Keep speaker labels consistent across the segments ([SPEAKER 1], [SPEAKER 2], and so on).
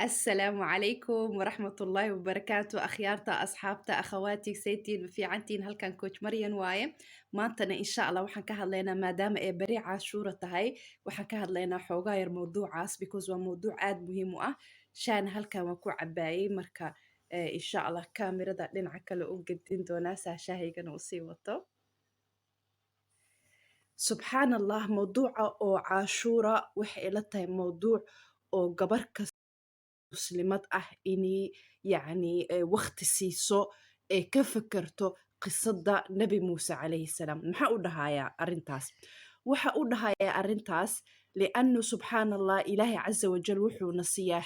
[SPEAKER 1] السلام عليكم ورحمة الله وبركاته أخيارتا أصحابتا أخواتي سيتين في عنتين هل كان كوتش مريم واي maantana insha allah waxaan ka hadlaynaa maadaama ay beri cashuura tahay waxaan ka hadlaynaa xoogaa yar mawduucaas because waa mawduuc aad muhiim u ah shaana halkan waan ku cabaayay marka insha allah kaamirada dhinaca kale u gedin doonaa saa shaahaygana uu sii wato subxaan allah mawduuca oo cashuura waxay ila tahay mawduuc oo gabar muslimad ah inay yacni waqti siiso ee ka fekerto qisada nabi muuse calayhi salaam maxaa u dhahayaa arrintaas waxa u dhahayaa arrintaas liannu subxaan allah ilaahay casa wajal wuxuuna siiyaa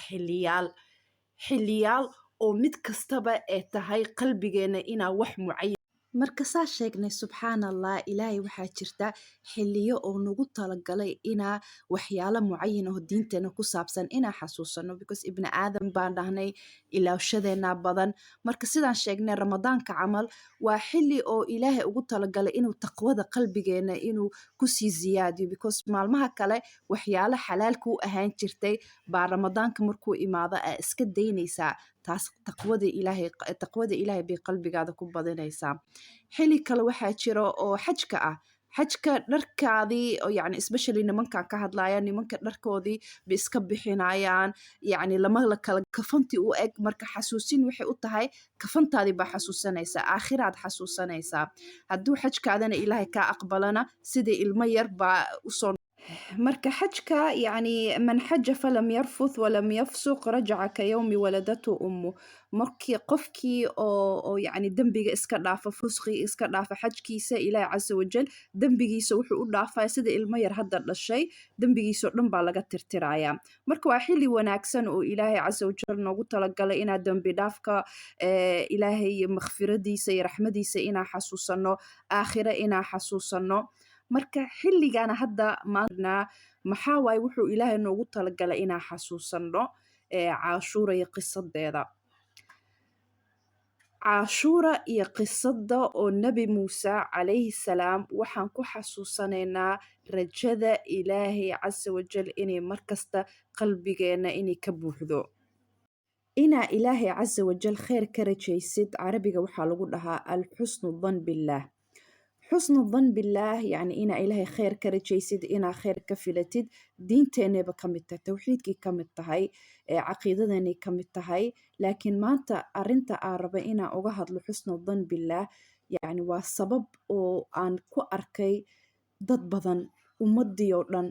[SPEAKER 1] xiliyaal oo mid kastaba ee tahay qalbigeena inaa wax mucayan marka saa sheegnay subxaan allah ilaahay waxaa jirta xiliyo oo nagu talagalay inaa waxyaalo mucayan oo diinteena ku saabsan inaa xasuusano because ibni aadan baan dhahnay ilaawshadeena badan marka sidaan sheegnay ramadaanka camal waa xili oo ilaahay ugu talagalay inuu taqwada qalbigeena inuu kusii ziyaadiyo because maalmaha kale waxyaalo xalaalka u ahaan jirtay baa ramadaanka markuu imaado aa iska daynaysaa taas taqwada ilaahay bay qalbigaada ku badinaysaa xili kale waxaa jira oo xajka ah xajka dharkaadii oo yani especially nimankan ka hadlaya nimanka dharkoodii bay iska bixinayaan yani lama la kala kafantii u eg marka xasuusin waxay u tahay kafantaadii baa xasuusanaysaa aakhiraad xasuusanaysaa hadduu xajkaadana ilaahay kaa aqbalana sidii ilmo yar baa usoo marka xajka yani man xaja falam yarfuth walam yafsuq rajaca ka yawmi waladatu ummu markii qofkii oo yani dembiga iska dhaafa fusqi iska dhaafa xajkiisa ilaahay casa wajal dembigiisa wuxuu u dhaafaya sida ilmo yar hadda dhashay dembigiisao dhan baa laga tirtirayaa marka waa xili wanaagsan oo ilaahay casa wajal noogu talagalay inaa dembi dhaafka ilaahay makhfiradiisa iyo raxmadiisa inaa xasuusano aakhira inaa xasuusano marka xilligana hadda maanaa maxaa waaye wuxuu ilaahay noogu talagalay inaa xasuusano cashuura iyo qisadeeda cashuura iyo qisada oo nabi muuse calayhi salaam waxaan ku xasuusanaynaa rajada ilaahay casa wajal inay markasta qalbigeena inay ka buuxdo inaa ilaahay casa wajal kheyr ka rajaysid carabiga waxaa lagu dhahaa alxusnu dan billah xusnu dan billaah yani inaa ilaahay kheyr ka rajaysid inaa kheyr ka filatid diinteenayba ka mid tahay towxiidkii ka mid tahay caqiidadanay ka mid tahay laakiin maanta arinta aan raba inaan uga hadlo xusnu dan billaah yani waa sabab oo aan ku arkay dad badan ummadii oo dhan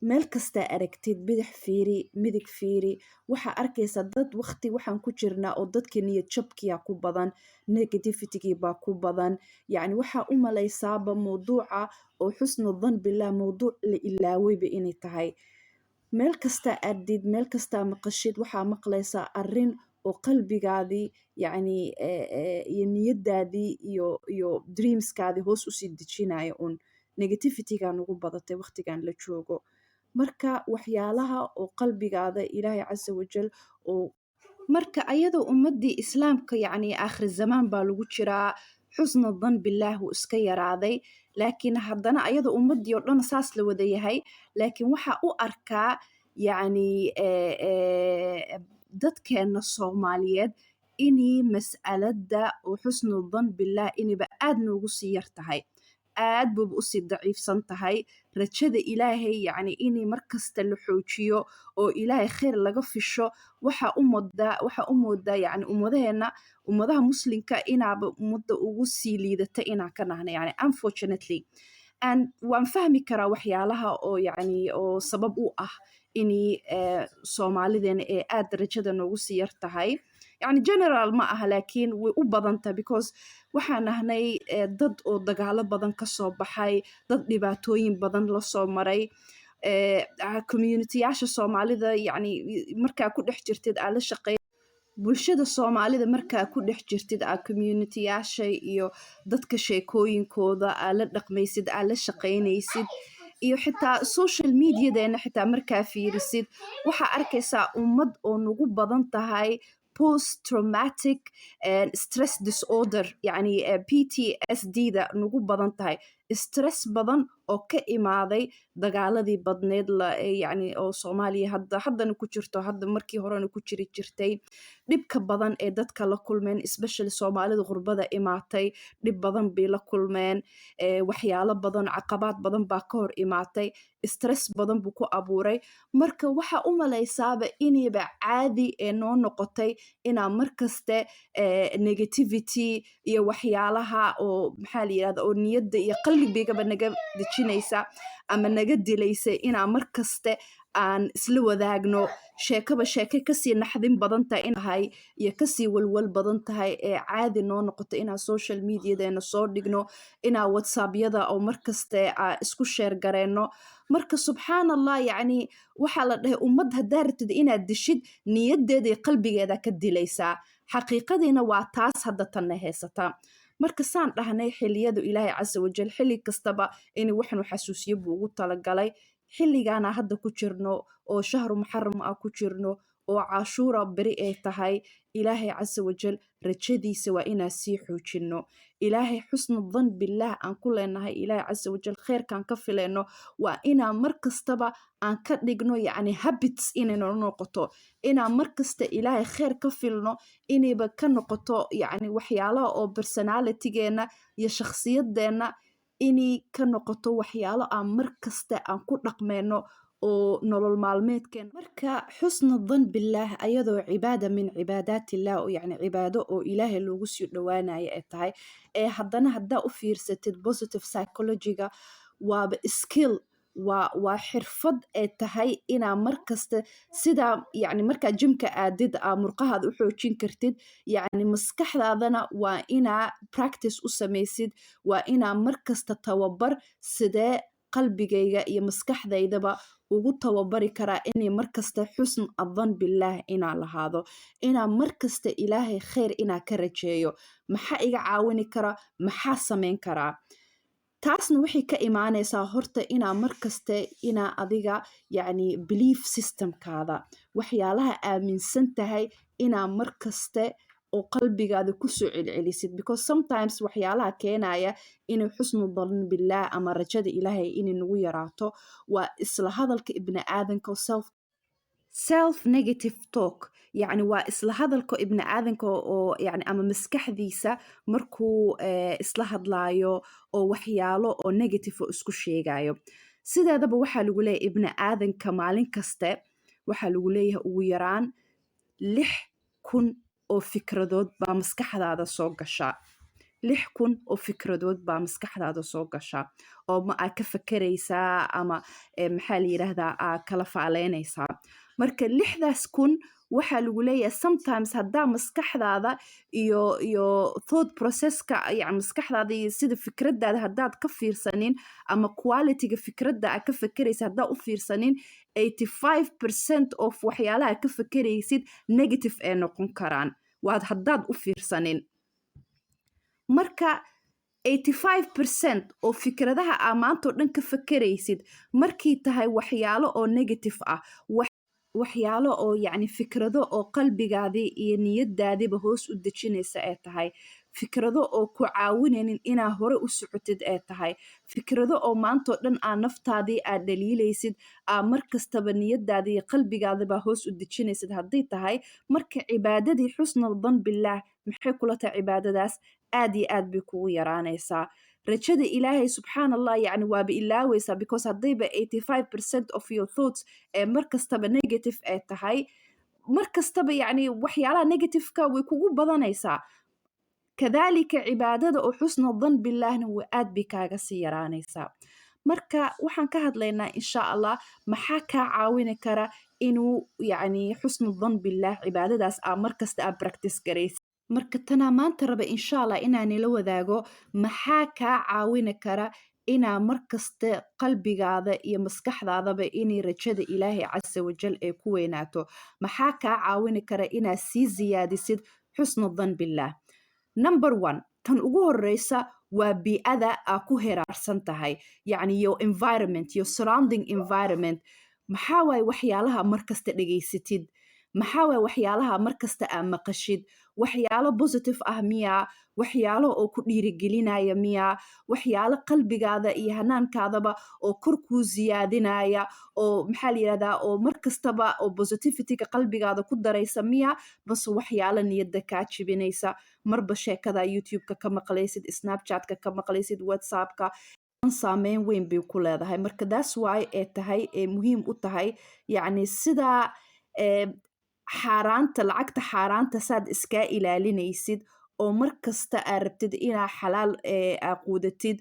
[SPEAKER 1] meel kastaa aragtid bidix fiiri midig fiiri waxaa arkaysa dad waqti waxaan ku jirnaa oo dadka niyad jabkiya ku badan negativitygii baa ku badan yani waxaa u malaysaaba mawduuca oo xusnu dan billaah mawduuc la ilaaweyba inay tahay meel kastaa ardid meel kastaa maqashid waxaa maqlaysaa arin oo qalbigaadii yani iyo niyadaadii iyo dreamskaadii hoos usii dejinaya un negativityga nagu badatay waqtigan la joogo marka waxyaalaha oo qalbigaada ilaahay casa wajal oo marka ayadoo ummadii islaamka yani aakhir zamaan baa lagu jiraa xusna dan billaah wuu iska yaraaday laakiin haddana ayadoo ummadii oo dhan saas la wada yahay laakiin waxaa u arkaa yani dadkeena soomaaliyeed inay mas'alada oo xusnu dan billaah inayba aad noogu sii yar tahay aad buuba usii daciifsan tahay rajada ilaahay yani inay markasta la xoojiyo oo ilaahay kheyr laga fisho waxaa u moodaa yani ummadaha muslimka inaaba ummadda ugu sii liidata inaan ka nahna yani unfortunately and waan fahmi karaa waxyaalaha oo yani oo sabab u ah inay soomaalideena ee aad rajada noogu sii yar tahay yani general ma aha laakiin way u badantahay because waxaan nahnay dad oo dagaalo badan kasoo baxay dad dhibaatooyin badan lasoo maray communityyaasha soomaalida yani markaa ku dhex jirtid aa la shaqeey bulshada soomaalida markaa ku dhex jirtid aa communityyaasha iyo dadka sheekooyinkooda aa la dhaqmaysid aa la shaqaynaysid iyo xitaa social mediadeena xitaa markaa fiirisid waxaa arkaysaa ummad oo nagu badan tahay post-traumatic stress disorder yani PTSD da nagu badan tahay stress badan oo ka imaaday dagaaladii badneed yani oo Soomaaliya haddana ku jirto, hadda markii horena ku jiri jirtay, dhibka badan ee dadka la kulmeen, especially Soomaalida qurbada imaatay, dhib badan bay la kulmeen, waxyaalo badan, caqabaad badan baa ka hor imaatay, stress badan buu ku abuuray. Marka waxa u malaysaaba inayba caadi ee noo noqotay inaa markaste negativity iyo waxyaalaha oo maxaa la yirahdaa oo niyadda iyo qalbigaba naga dejinaysa ama naga dilaysa inaa markaste aan isla wadaagno sheekaba sheeke kasii naxdin badan tahay iyo kasii walwal badan tahay ee caadi noo noqoto inaa social mediadeena soo dhigno, inaa whatsappyada oo markaste isku sheer gareenno. marka subxaan allah, yacni waxaa la dhahay ummad haddaa rabtid inaad dishid niyaddeeda iyo qalbigeeda ka dilaysaa. xaqiiqadiina waa taas hadda tanna haysataa. marka saan dhahnay xilliyadu ilaahay casa wajal xilli kastaba in waxnu xasuusiyo buu ugu talagalay. xilligaana hadda ku jirno oo shahru muxaram ah ku jirno oo cashuura beri ay tahay, ilaahay casa wajal rajadiisa waa inaan sii xoojinno. ilaahay xusnu dhan billaah aan ku leenahay, ilaahay casa wajal kheyrkaan ka filayno waa inaan mar kastaba aan ka dhigno yacni habits inayna noqoto, inaan mar kasta ilaahay kheyr ka filno, inayba ka noqoto yacni waxyaalaha oo personalitygeena iyo shakhsiyaddeena inay ka noqoto waxyaalo aan mar kasta aan ku dhaqmeyno oo nolol maalmeedkeena. marka xusnu dhan billaah ayadoo cibaada min cibaadaatillaah, oo yacni cibaado oo ilaahay loogu sii dhowaanayo ay tahay, ee haddana haddaa u fiirsatid positive psychology-ga waaba skill, waa xirfad ay tahay inaa markasta sidaa yacni markaa jimka aadid murqahaada u xoojin kartid, yacni maskaxdaadana waa inaa practice u samaysid, waa inaa markasta tababar sidee qalbigayga iyo maskaxdaydaba ugu tababari karaa inay markasta xusn adhan billaah inaa lahaado, inaa markasta ilaahay kheyr inaa ka rajeeyo, maxaa iga caawini kara, maxaa samayn karaa. taasna waxay ka imaanaysaa horta inaa markaste inaa adiga yacni belief systemkaada waxyaalaha aaminsan tahay inaa markaste oo qalbigaada kusoo celcelisid, because sometimes waxyaalaha keenaya inay xusnu dhan billaah ama rajada ilaahay inay nagu yaraato waa isla hadalka ibni aadanka self negative talk, yacni waa isla hadalka ibni aadanka oo yacni ama maskaxdiisa markuu isla hadlaayo oo waxyaalo oo negative oo isku sheegayo. sideedaba waxaa lagu leeyahay ibni aadanka maalin kaste waxaa lagu leeyahay ugu yaraan 6,000 oo fikradood baa maskaxdaada soo gashaa. 6,000 oo fikradood baa maskaxdaada soo gashaa oo ma aa ka fakeraysaa ama maxaa la yidhaahdaa aa kala faaleynaysaa. marka 6,000 waxaa lagu leeyahay sometimes haddaa maskaxdaada iyo thought processka yani maskaxdaada iyo sida fikradaada haddaad ka fiirsanin ama qualityga fikradda aad ka fakeraysa haddaa u fiirsanin 85% of waxyaalaha ka fakeraysid negative ay noqon karaan waad haddaad u fiirsanin. marka 85% oo fikradaha aa maantao dhan ka fakeraysid markii tahay waxyaalo oo negative ah, waxyaalo oo yacni fikrado oo qalbigaadii iyo niyadaadiiba hoos u dejinaysa ay tahay, fikrado oo ku caawinaynin inaa hore u socotid ay tahay, fikrado oo maantao dhan aa naftaadii aad dhaliilaysid aa markastaba niyadaadii iyo qalbigaadaba hoos u dejinaysid hadday tahay, marka cibaadadii xusna dhan billaah maxay kula tahay cibaadadaas aad iyo aad bay kugu yaraanaysaa. rajada ilaahay subxaan allah yacni waaba ilaawaysaa, because haddayba 85% of your thoughts ee markastaba negative ay tahay, markastaba yacni waxyaalaha negativeka way kugu badanaysaa. kadaalika cibaadada oo xusna dhan billaahna waa aad bay kaaga sii yaraanaysaa. marka waxaan ka hadlaynaa insha allah maxaa kaa caawini kara inuu yacni xusna dhan billaah cibaadadaas aa markasta aa practice garaysid. marka tanaa maanta raba insha allah inaan ila wadaago maxaa kaa caawini kara inaa markasta qalbigaada iyo maskaxdaadaba inay rajada ilaahay casa wajal ay ku weynaato, maxaa kaa caawini kara inaa sii ziyaadisid xusna dhan billaah. number 1 tan ugu horeysa waa bii'ada aa ku heraarsan tahay, yacni your environment, your surrounding environment. maxaa waaye waxyaalaha markasta dhegaysatid, maxaa waye waxyaalaha markasta aa maqashid waxyaalo positive ah miyaa waxyaalo oo ku dhiirigelinaya miyaa waxyaalo qalbigaada iyo hanaankaadaba oo kor kuu siyaadinaya oo maxaa la yidhahdaa oo markastaba oo positivityga qalbigaada ku daraysa miyaa base waxyaalo niyadda kaa jibinaysa marba sheekada youtube-ka ka maqlaysid snapchat-ka ka maqlaysid whatsappka saameyn weyn bay ku leedahay marka that's why ee tahay ee muhiim u tahay yacni sidaa xaaraanta lacagta xaaraanta saad iskaa ilaalinaysid oo markasta aa rabtid inaa xalaal aa quudatid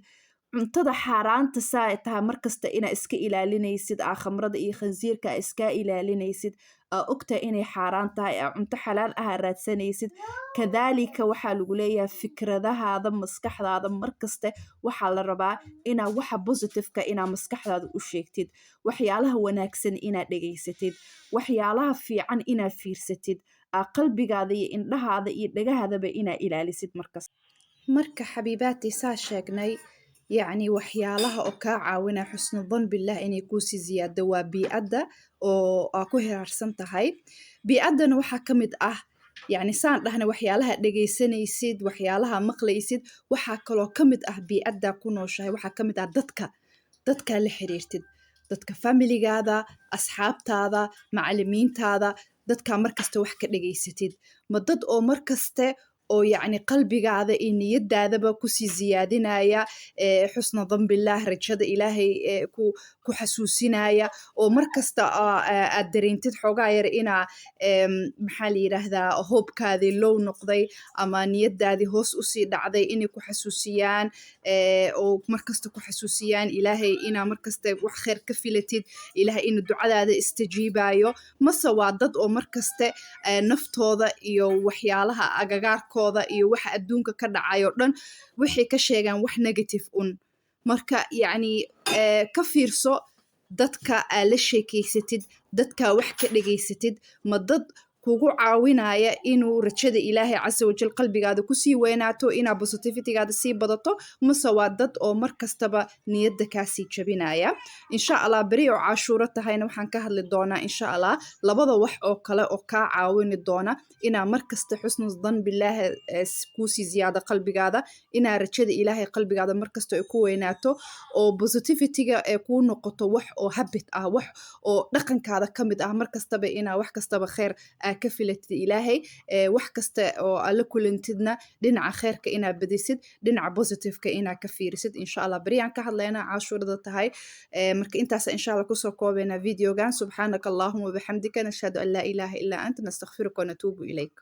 [SPEAKER 1] cuntada xaaraanta saa tahay markasta inaa iska ilaalinaysid aa khamrada iyo khansiirka aa iskaa ilaalinaysid aa ogtahay inay xaaraan tahay aa cunto xalaal ah aa raadsanaysid kadaalika waxaa lagu leeyahay fikradahaada maskaxdaada markaste waxaa la rabaa inaa waxa positiveka inaa maskaxdaada u sheegtid waxyaalaha wanaagsan inaa dhegaysatid waxyaalaha fiican inaa fiirsatid aa qalbigaada iyo indhahaada iyo dhagahaadaba inaa ilaalisid marka xabiibaati saa sheegnay yacni waxyaalaha oo kaa caawina xusnu dan billah inay kuusii ziyaado waa biicadda oo aa ku hiraarsan tahay biicaddana waxaa ka mid ah yacni saan dhahna waxyaalaha dhegaysanaysid waxyaalaha maqlaysid waxaa kaloo ka mid ah biicaddaa ku nooshahay waxaa ka mid ah dadkaa la xiriirtid dadka familigaada asxaabtaada macalimiintaada dadkaa markasta wax ka dhegaysatid ma dad oo markaste oo yacni qalbigaada iyo niyadaadaba kusii ziyaadinaya xusna danbillaah rajada ilaahay ku xasuusinaya oo markasta aad dareentid xoogaa yar inaa maxaa la yidhaahdaa hoobkaadii low noqday ama niyadaadii hoos usii dhacday inay ku xasuusiyaan oo markasta ku xasuusiyaan ilaahay inaa markasta wax kheer ka filatid ilaahay inuu ducadaada istajiibayo mase waa dad oo markaste naftooda iyo waxyaalaha agagaarkooda iyo waxa adduunka ka dhacayo dhan waxay ka sheegaan wax negative marka yacni ka fiirso dadka aa la sheekeysatid dadkaa wax ka dhegaysatid ma dad kugu caawinaya inuu rajada ilaahay casa wajal qalbigaada kusii weynaato inaa positivitygaada sii badato mase waa dad oo markastaba niyadda kaasii jabinaya insha allah beri oo cashuuro tahayna waxaan ka hadli doonaa insha allah labada wax oo kale oo kaa caawini doona inaa markasta xusnu dan bilaahi kuusii ziyaado qalbigaada inaa rajada ilaahay qalbigaada markasta ay ku weynaato oo positivityga ee kuu noqoto wax oo habit ah wax oo dhaqankaada ka mid ah markastaba inaa wax kastaba kheer ka filatid ilaahay wax kasta oo alla kulantidna dhinaca kheerka inaa badisid dhinaca positiveka inaa ka fiirisid insha allah beriyaan ka hadlaynaa cashuurada tahay marka intaas insha allah kusoo koobaynaa videogan subxaanaka allahuma wabixamdika nashhadu an laa ilaaha illaa anta nastakfiruka wanatuubu ilayk